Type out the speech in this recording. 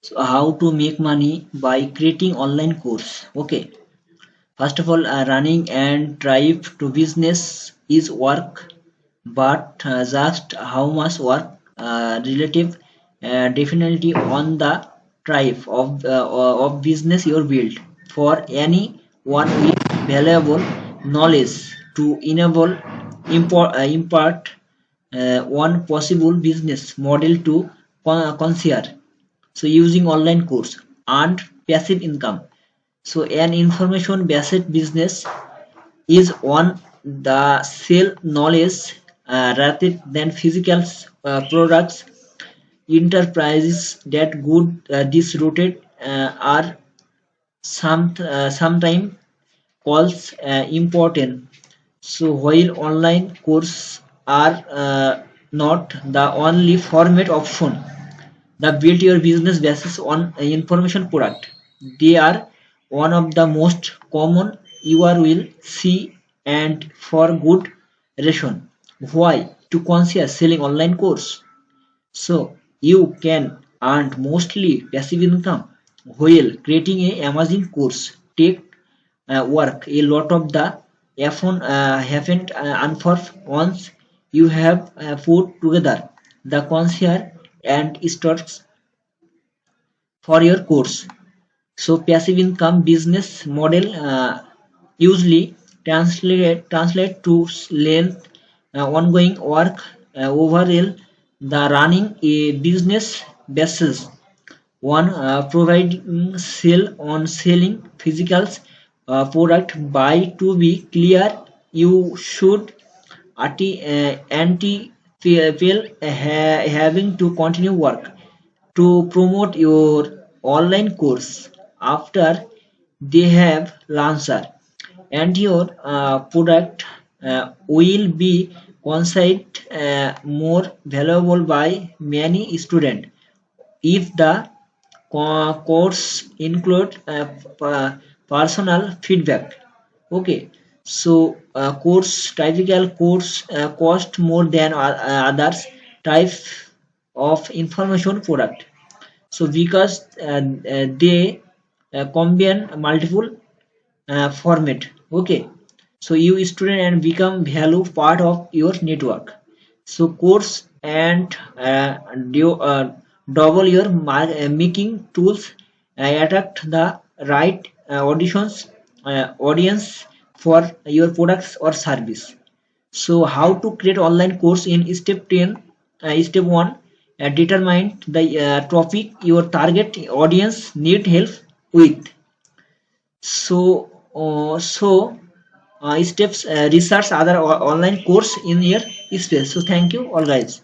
So how to make money by creating online course? Okay. First of all, running and drive to business is work, but just how much work relative definitely on the type of business you build. For any one with valuable knowledge to enable impart one possible business model to consider. So using online course and passive income. So an information based business is one the sell knowledge rather than physical products. Enterprises that good this routed are sometimes calls important. So while online courses are not the only format option, the build your business basis on information product. They are one of the most common you are will see and for good reason. Why? To consider selling online course. So you can earn mostly passive income while creating a amazing course. Take work. A lot of the often haven't unfold once you have put together the concierge and stocks for your course. So passive income business model usually translate to length ongoing work overall the running a business basis one providing sell on selling physical product by to be clear you should anti having to continue work to promote your online course after they have launched and your product will be considered more valuable by many students if the course include personal feedback. Okay, so course typical course cost more than others type of information product. So because they combine multiple format. Okay, so you student and become value part of your network. So course and double your making tools attract the right audience for your products or service. So how to create online course in step 10? Step 1, determine the topic your target audience need help with. So steps research other online course in your space. So thank you all guys.